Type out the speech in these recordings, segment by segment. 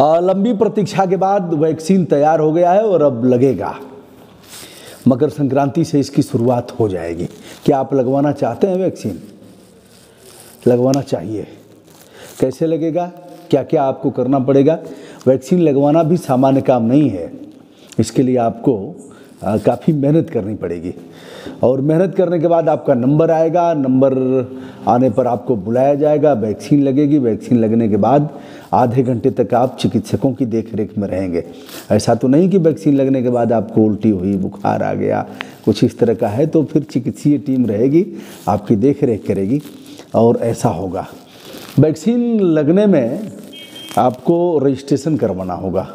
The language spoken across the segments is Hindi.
लंबी प्रतीक्षा के बाद वैक्सीन तैयार हो गया है और अब लगेगा। मकर संक्रांति से इसकी शुरुआत हो जाएगी। क्या आप लगवाना चाहते हैं वैक्सीन? लगवाना चाहिए। कैसे लगेगा, क्या क्या आपको करना पड़ेगा? वैक्सीन लगवाना भी सामान्य काम नहीं है। इसके लिए आपको काफ़ी मेहनत करनी पड़ेगी और मेहनत करने के बाद आपका नंबर आएगा। नंबर आने पर आपको बुलाया जाएगा, वैक्सीन लगेगी। वैक्सीन लगने के बाद आधे घंटे तक आप चिकित्सकों की देखरेख में रहेंगे। ऐसा तो नहीं कि वैक्सीन लगने के बाद आपको उल्टी हुई, बुखार आ गया, कुछ इस तरह का है तो फिर चिकित्सीय टीम रहेगी, आपकी देखरेख करेगी और ऐसा होगा। वैक्सीन लगने में आपको रजिस्ट्रेशन करवाना होगा।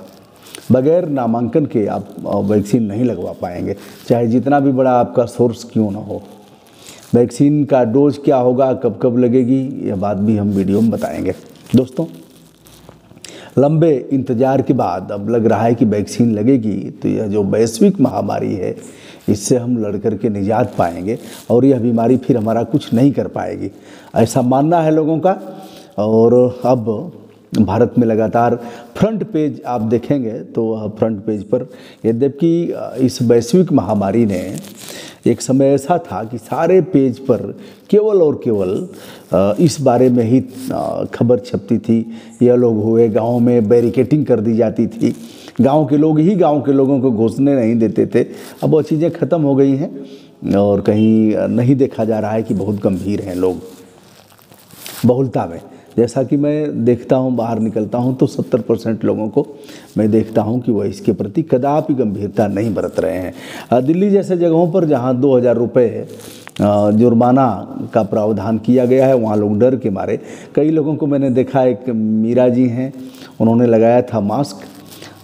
बगैर नामांकन के आप वैक्सीन नहीं लगवा पाएंगे, चाहे जितना भी बड़ा आपका सोर्स क्यों ना हो। वैक्सीन का डोज क्या होगा, कब कब लगेगी, यह बात भी हम वीडियो में बताएंगे। दोस्तों, लंबे इंतजार के बाद अब लग रहा है कि वैक्सीन लगेगी तो यह जो वैश्विक महामारी है इससे हम लड़ कर के निजात पाएंगे और यह बीमारी फिर हमारा कुछ नहीं कर पाएगी, ऐसा मानना है लोगों का। और अब भारत में लगातार फ्रंट पेज आप देखेंगे तो फ्रंट पेज पर यद्यपि इस वैश्विक महामारी ने एक समय ऐसा था कि सारे पेज पर केवल और केवल इस बारे में ही खबर छपती थी। यह लोग हुए, गाँव में बैरिकेटिंग कर दी जाती थी, गांव के लोग ही गांव के लोगों को घुसने नहीं देते थे। अब वो चीज़ें ख़त्म हो गई हैं और कहीं नहीं देखा जा रहा है कि बहुत गंभीर हैं लोग बहुलता में। जैसा कि मैं देखता हूं, बाहर निकलता हूं तो 70% लोगों को मैं देखता हूं कि वह इसके प्रति कदापि गंभीरता नहीं बरत रहे हैं। दिल्ली जैसे जगहों पर जहां 2000 रुपये जुर्माना का प्रावधान किया गया है, वहाँ लोग डर के मारे, कई लोगों को मैंने देखा, एक मीरा जी हैं, उन्होंने लगाया था मास्क,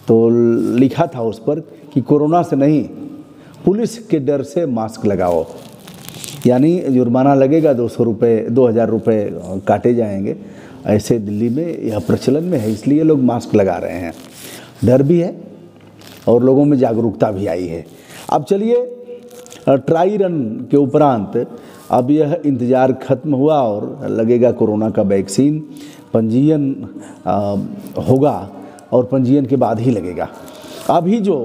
तो लिखा था उस पर कि कोरोना से नहीं, पुलिस के डर से मास्क लगाओ। यानी जुर्माना लगेगा 200 रुपये, 2000 रुपये काटे जाएंगे। ऐसे दिल्ली में यह प्रचलन में है, इसलिए लोग मास्क लगा रहे हैं। डर भी है और लोगों में जागरूकता भी आई है। अब चलिए, ट्राई रन के उपरांत अब यह इंतज़ार खत्म हुआ और लगेगा कोरोना का वैक्सीन। पंजीयन होगा और पंजीयन के बाद ही लगेगा। अभी जो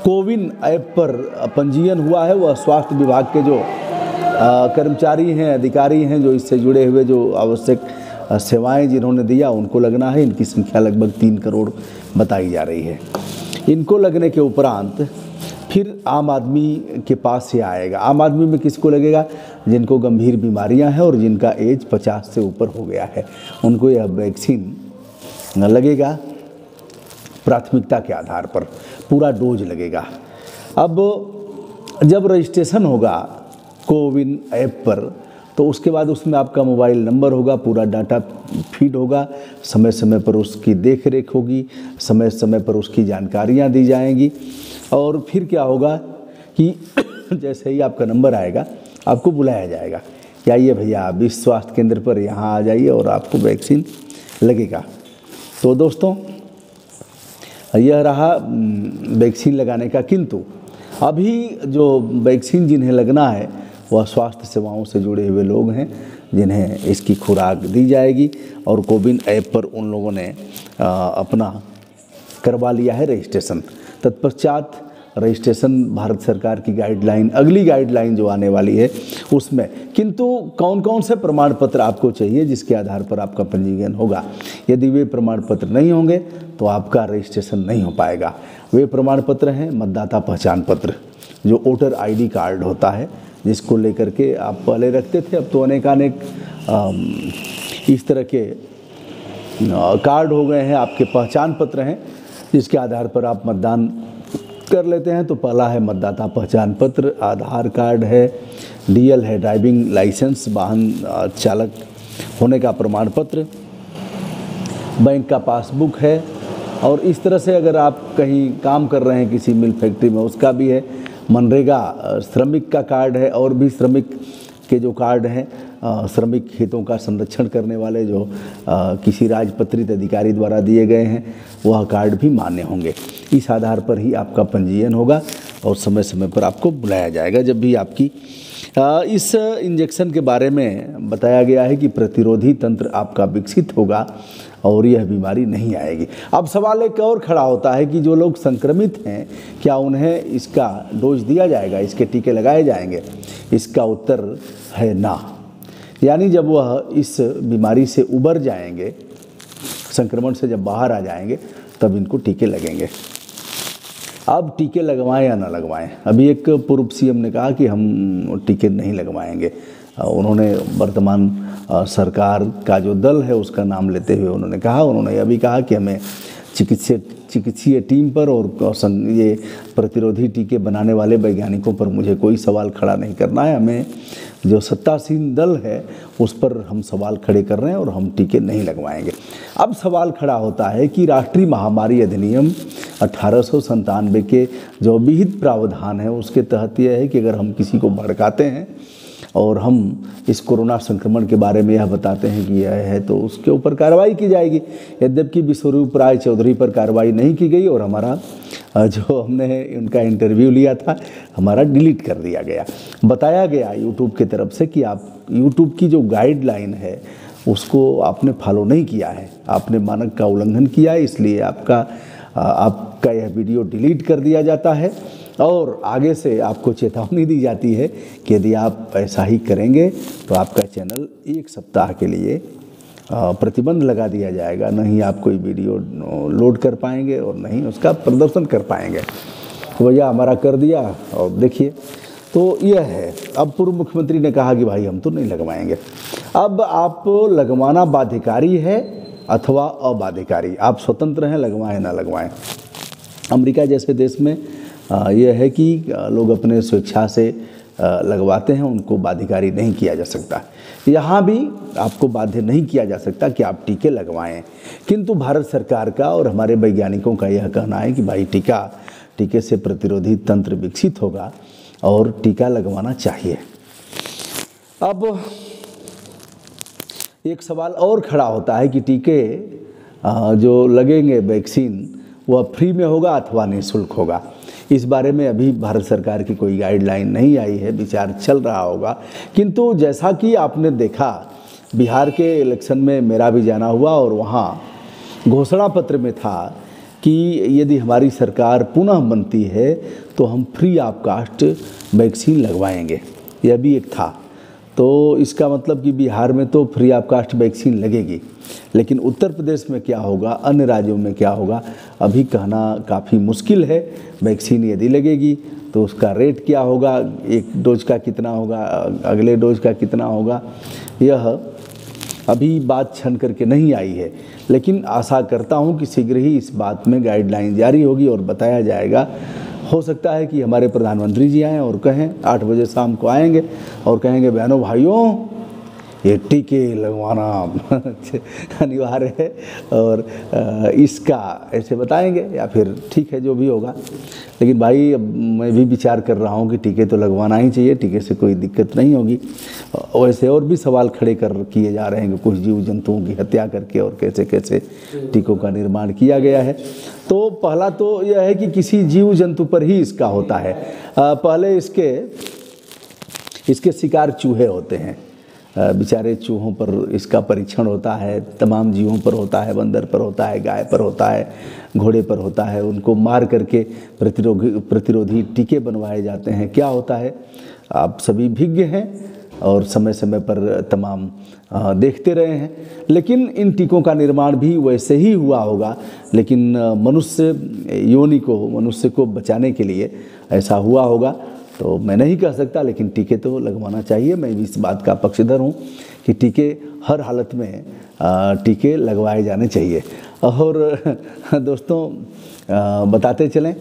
कोविन ऐप पर पंजीयन हुआ है वह स्वास्थ्य विभाग के जो कर्मचारी हैं, अधिकारी हैं, जो इससे जुड़े हुए जो आवश्यक सेवाएं जिन्होंने दिया उनको लगना है। इनकी संख्या लगभग 3 करोड़ बताई जा रही है। इनको लगने के उपरांत फिर आम आदमी के पास से आएगा। आम आदमी में किसको लगेगा? जिनको गंभीर बीमारियां हैं और जिनका एज 50 से ऊपर हो गया है, उनको यह वैक्सीन लगेगा। प्राथमिकता के आधार पर पूरा डोज लगेगा। अब जब रजिस्ट्रेशन होगा कोविन ऐप पर तो उसके बाद उसमें आपका मोबाइल नंबर होगा, पूरा डाटा फीड होगा, समय समय पर उसकी देखरेख होगी, समय समय पर उसकी जानकारियां दी जाएंगी। और फिर क्या होगा कि जैसे ही आपका नंबर आएगा आपको बुलाया जाएगा कि आइए भैया आप इस स्वास्थ्य केंद्र पर यहाँ आ जाइए और आपको वैक्सीन लगेगा। तो दोस्तों, यह रहा वैक्सीन लगाने का। किंतु अभी जो वैक्सीन जिन्हें लगना है वह स्वास्थ्य सेवाओं से जुड़े हुए लोग हैं, जिन्हें इसकी खुराक दी जाएगी। और कोविन ऐप पर उन लोगों ने अपना करवा लिया है रजिस्ट्रेशन। तत्पश्चात रजिस्ट्रेशन भारत सरकार की गाइडलाइन, अगली गाइडलाइन जो आने वाली है उसमें, किंतु कौन कौन से प्रमाण पत्र आपको चाहिए जिसके आधार पर आपका पंजीयन होगा। यदि वे प्रमाण पत्र नहीं होंगे तो आपका रजिस्ट्रेशन नहीं हो पाएगा। वे प्रमाण पत्र हैं मतदाता पहचान पत्र, जो वोटर आईडी कार्ड होता है, जिसको लेकर के आप पहले रखते थे, अब तो अनेकानेक इस तरह के कार्ड हो गए हैं। आपके पहचान पत्र हैं जिसके आधार पर आप मतदान कर लेते हैं। तो पहला है मतदाता पहचान पत्र, आधार कार्ड है, डीएल है, ड्राइविंग लाइसेंस, वाहन चालक होने का प्रमाण पत्र, बैंक का पासबुक है। और इस तरह से अगर आप कहीं काम कर रहे हैं किसी मिल फैक्ट्री में, उसका भी है। मनरेगा श्रमिक का कार्ड है, और भी श्रमिक के जो कार्ड हैं, श्रमिक हितों का संरक्षण करने वाले जो किसी राजपत्रित अधिकारी द्वारा दिए गए हैं, वह कार्ड भी मान्य होंगे। इस आधार पर ही आपका पंजीयन होगा और समय समय पर आपको बुलाया जाएगा। जब भी आपकी इस इंजेक्शन के बारे में बताया गया है कि प्रतिरोधी तंत्र आपका विकसित होगा और यह बीमारी नहीं आएगी। अब सवाल एक और खड़ा होता है कि जो लोग संक्रमित हैं क्या उन्हें इसका डोज दिया जाएगा, इसके टीके लगाए जाएंगे? इसका उत्तर है ना। यानी जब वह इस बीमारी से उबर जाएंगे, संक्रमण से जब बाहर आ जाएंगे, तब इनको टीके लगेंगे। अब टीके लगवाएं या ना लगवाएं, अभी एक पूर्व सीएम ने कहा कि हम टीके नहीं लगवाएंगे। उन्होंने वर्तमान सरकार का जो दल है उसका नाम लेते हुए उन्होंने यह भी कहा कि हमें चिकित्सीय टीम पर और ये प्रतिरोधी टीके बनाने वाले वैज्ञानिकों पर मुझे कोई सवाल खड़ा नहीं करना है। हमें जो सत्तासीन दल है उस पर हम सवाल खड़े कर रहे हैं और हम टीके नहीं लगवाएंगे। अब सवाल खड़ा होता है कि राष्ट्रीय महामारी अधिनियम 1897 के जो विहित प्रावधान है उसके तहत यह है कि अगर हम किसी को भड़काते हैं और हम इस कोरोना संक्रमण के बारे में यह बताते हैं कि यह है, तो उसके ऊपर कार्रवाई की जाएगी। यद्यपि विश्वरूप राय चौधरी पर कार्रवाई नहीं की गई और हमारा जो हमने उनका इंटरव्यू लिया था हमारा डिलीट कर दिया गया। बताया गया यूट्यूब की तरफ से कि आप यूट्यूब की जो गाइडलाइन है उसको आपने फॉलो नहीं किया है, आपने मानक का उल्लंघन किया है, इसलिए आपका यह वीडियो डिलीट कर दिया जाता है और आगे से आपको चेतावनी दी जाती है कि यदि आप ऐसा ही करेंगे तो आपका चैनल 1 सप्ताह के लिए प्रतिबंध लगा दिया जाएगा, नहीं आप कोई वीडियो लोड कर पाएंगे और नहीं उसका प्रदर्शन कर पाएंगे। तो भैया हमारा कर दिया और देखिए, तो यह है। अब पूर्व मुख्यमंत्री ने कहा कि भाई हम तो नहीं लगवाएंगे। अब आप लगवाना बाध्यकारी है अथवा अबाध्यकारी, आप स्वतंत्र हैं, लगवाएं ना लगवाएं। अमेरिका जैसे देश में यह है कि लोग अपने स्वेच्छा से लगवाते हैं, उनको बाध्यकारी नहीं किया जा सकता। यहाँ भी आपको बाध्य नहीं किया जा सकता कि आप टीके लगवाएं, किंतु भारत सरकार का और हमारे वैज्ञानिकों का यह कहना है कि भाई टीके से प्रतिरोधी तंत्र विकसित होगा और टीका लगवाना चाहिए। अब एक सवाल और खड़ा होता है कि टीके जो लगेंगे वैक्सीन वह फ्री में होगा अथवा निःशुल्क होगा। इस बारे में अभी भारत सरकार की कोई गाइडलाइन नहीं आई है, विचार चल रहा होगा। किंतु जैसा कि आपने देखा बिहार के इलेक्शन में मेरा भी जाना हुआ और वहाँ घोषणा पत्र में था कि यदि हमारी सरकार पुनः बनती है तो हम फ्री ऑफ कास्ट वैक्सीन लगवाएंगे, यह भी एक था। तो इसका मतलब कि बिहार में तो फ्री ऑफ कास्ट वैक्सीन लगेगी, लेकिन उत्तर प्रदेश में क्या होगा, अन्य राज्यों में क्या होगा, अभी कहना काफ़ी मुश्किल है। वैक्सीन यदि लगेगी तो उसका रेट क्या होगा, एक डोज का कितना होगा, अगले डोज का कितना होगा, यह अभी बात छन करके नहीं आई है। लेकिन आशा करता हूं कि शीघ्र ही इस बात में गाइडलाइन जारी होगी और बताया जाएगा। हो सकता है कि हमारे प्रधानमंत्री जी आएँ और कहें, 8 बजे शाम को आएंगे और कहेंगे बहनों भाइयों ये टीके लगवाना अनिवार्य है और इसका ऐसे बताएंगे, या फिर ठीक है जो भी होगा। लेकिन भाई अब मैं भी विचार कर रहा हूँ कि टीके तो लगवाना ही चाहिए, टीके से कोई दिक्कत नहीं होगी। वैसे और भी सवाल खड़े किए जा रहे हैं कि कुछ जीव जंतुओं की हत्या करके और कैसे कैसे टीकों का निर्माण किया गया है। तो पहला तो यह है कि किसी जीव जंतु पर ही इसका होता है। पहले इसके शिकार चूहे होते हैं, बेचारे चूहों पर इसका परीक्षण होता है, तमाम जीवों पर होता है, बंदर पर होता है, गाय पर होता है, घोड़े पर होता है। उनको मार करके प्रतिरोधी टीके बनवाए जाते हैं। क्या होता है आप सभी विज्ञ हैं और समय समय पर तमाम देखते रहे हैं। लेकिन इन टीकों का निर्माण भी वैसे ही हुआ होगा, लेकिन मनुष्य को बचाने के लिए ऐसा हुआ होगा। तो मैं नहीं कह सकता, लेकिन टीके तो लगवाना चाहिए। मैं भी इस बात का पक्षधर हूँ कि टीके हर हालत में टीके लगवाए जाने चाहिए। और दोस्तों बताते चलें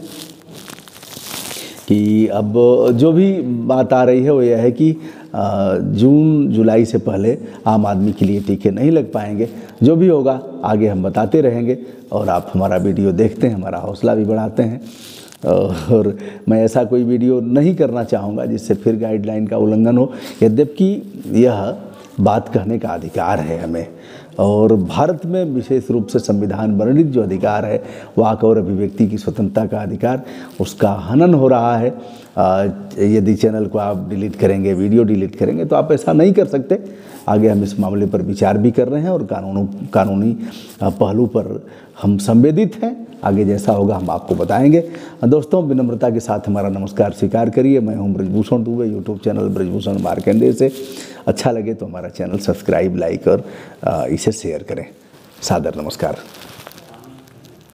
कि अब जो भी बात आ रही है वो यह है कि जून जुलाई से पहले आम आदमी के लिए टीके नहीं लग पाएंगे। जो भी होगा आगे हम बताते रहेंगे और आप हमारा वीडियो देखते हैं, हमारा हौसला भी बढ़ाते हैं। और मैं ऐसा कोई वीडियो नहीं करना चाहूँगा जिससे फिर गाइडलाइन का उल्लंघन हो। यद्यपि यह बात कहने का अधिकार है हमें, और भारत में विशेष रूप से संविधान वर्णित जो अधिकार है वाक और अभिव्यक्ति की स्वतंत्रता का अधिकार, उसका हनन हो रहा है। यदि चैनल को आप डिलीट करेंगे, वीडियो डिलीट करेंगे, तो आप ऐसा नहीं कर सकते। आगे हम इस मामले पर विचार भी कर रहे हैं और कानूनी पहलू पर हम संवेदित हैं। आगे जैसा होगा हम आपको बताएंगे। दोस्तों, विनम्रता के साथ हमारा नमस्कार स्वीकार करिए। मैं हूं ब्रजभूषण दुबे, यूट्यूब चैनल ब्रजभूषण मार्कंडेय से। अच्छा लगे तो हमारा चैनल सब्सक्राइब, लाइक और इसे शेयर करें। सादर नमस्कार।